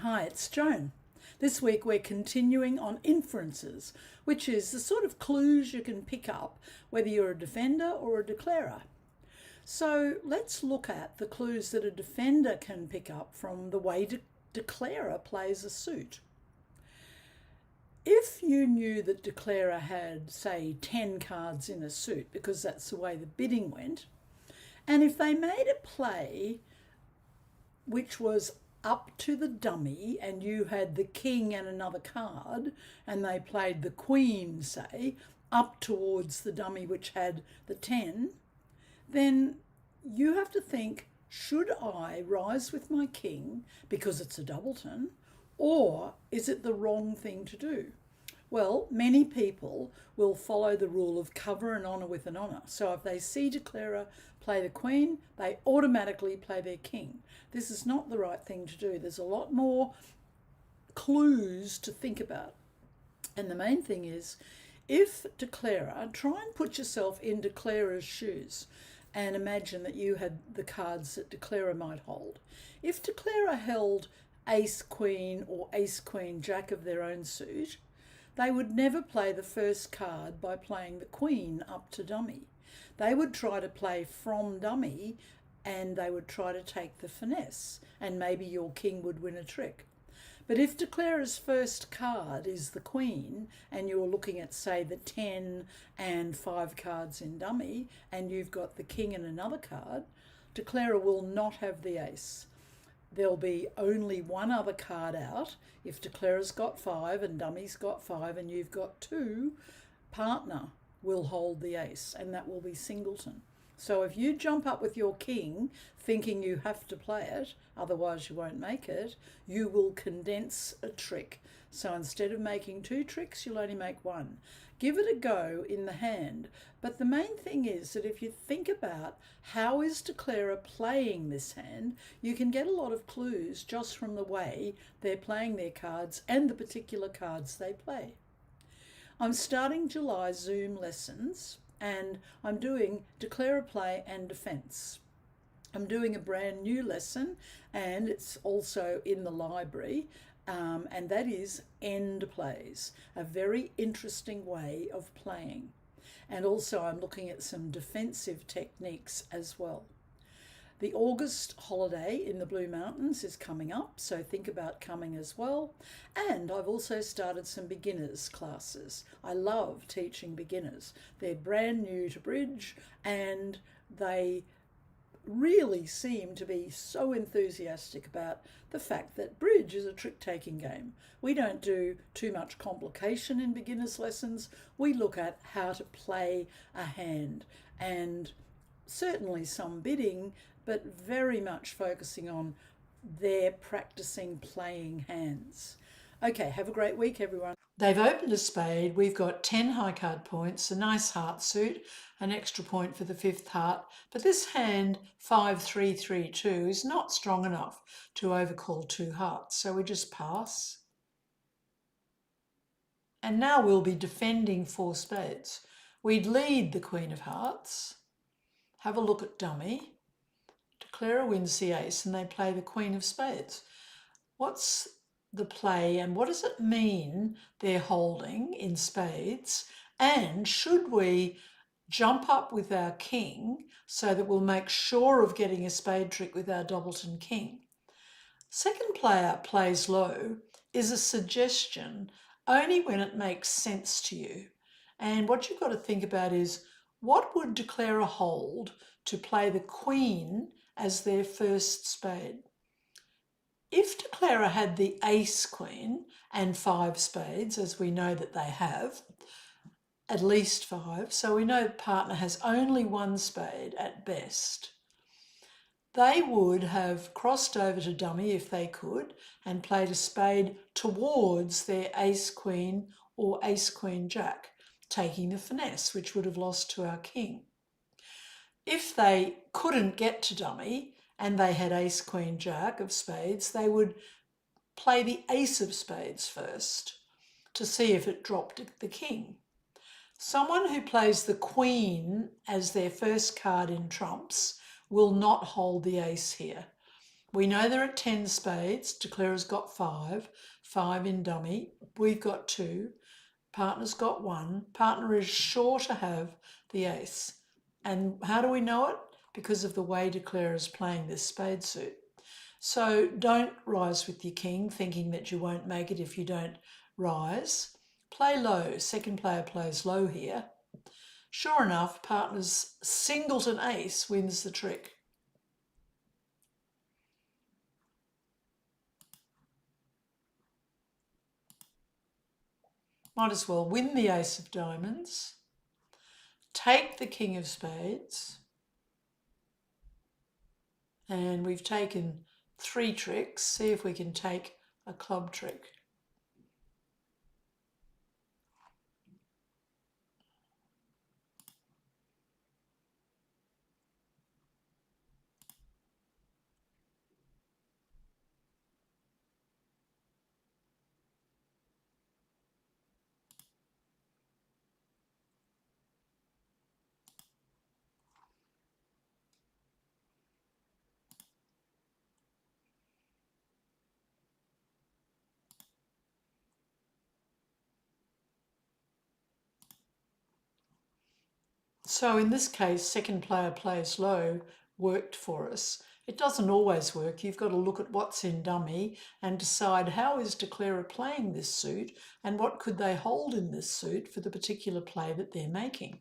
Hi, it's Joan. This week we're continuing on inferences, which is the sort of clues you can pick up whether you're a defender or a declarer. So let's look at the clues that a defender can pick up from the way declarer plays a suit. If you knew that declarer had, say, 10 cards in a suit, because that's the way the bidding went, and if they made a play which was up to the dummy and you had the king and another card and they played the queen, say, up towards the dummy which had the 10, then you have to think, should I rise with my king because it's a doubleton, or is it the wrong thing to do? Well, many people will follow the rule of cover and honour with an honour. So if they see declarer play the queen, they automatically play their king. This is not the right thing to do. There's a lot more clues to think about. And the main thing is, if declarer, try and put yourself in declarer's shoes and imagine that you had the cards that declarer might hold. If declarer held ace queen or ace queen jack of their own suit, they would never play the first card by playing the queen up to dummy. They would try to play from dummy and they would try to take the finesse, and maybe your king would win a trick. But if declarer's first card is the queen and you're looking at, say, the 10 and 5 cards in dummy and you've got the king and another card, declarer will not have the ace. There'll be only one other card out. If declarer's got 5 and dummy's got 5 and you've got 2, partner will hold the ace, and that will be singleton. So if you jump up with your king thinking you have to play it, otherwise you won't make it, you will condense a trick. So instead of making 2 tricks, you'll only make 1. Give it a go in the hand. But the main thing is that if you think about how is declarer playing this hand, you can get a lot of clues just from the way they're playing their cards and the particular cards they play. I'm starting July Zoom lessons and I'm doing declarer play and defence. I'm doing a brand new lesson and it's also in the library, and that is end plays, a very interesting way of playing. And also I'm looking at some defensive techniques as well. The August holiday in the Blue Mountains is coming up, so think about coming as well. And I've also started some beginners classes. I love teaching beginners. They're brand new to bridge and they really seem to be so enthusiastic about the fact that bridge is a trick-taking game. We don't do too much complication in beginners lessons. We look at how to play a hand, and certainly some bidding, but very much focusing on their practicing playing hands. Okay, have a great week, everyone. They've opened a spade. We've got 10 high card points, a nice heart suit, an extra point for the 5th heart. But this hand, 5-3-3-2, is not strong enough to overcall 2 hearts. So we just pass. And now we'll be defending 4 spades. We'd lead the queen of hearts. Have a look at dummy. Declarer wins the ace and they play the queen of spades. What's the play and what does it mean they're holding in spades? And should we jump up with our king so that we'll make sure of getting a spade trick with our doubleton king? Second player plays low is a suggestion only when it makes sense to you. And what you've got to think about is, what would declarer hold to play the queen as their first spade? If declarer had the ace queen and 5 spades, as we know that they have, at least 5, so we know the partner has only 1 spade at best, they would have crossed over to dummy if they could and played a spade towards their ace queen or ace queen jack, taking the finesse, which would have lost to our king. If they couldn't get to dummy and they had ace queen jack of spades, they would play the ace of spades first to see if it dropped the king. Someone who plays the queen as their first card in trumps will not hold the ace here. We know there are 10 spades. Declarer's got 5. 5 in dummy. We've got 2. Partner's got 1. Partner is sure to have the ace. And how do we know it? Because of the way Declarer is playing this spade suit. So don't rise with your king thinking that you won't make it if you don't rise. Play low. Second player plays low here. Sure enough, partner's singleton ace wins the trick. Might as well win the ace of diamonds, take the king of spades, and we've taken 3 tricks. See if we can take a club trick. So in this case, second player plays low worked for us. It doesn't always work. You've got to look at what's in dummy and decide how is Declarer playing this suit and what could they hold in this suit for the particular play that they're making.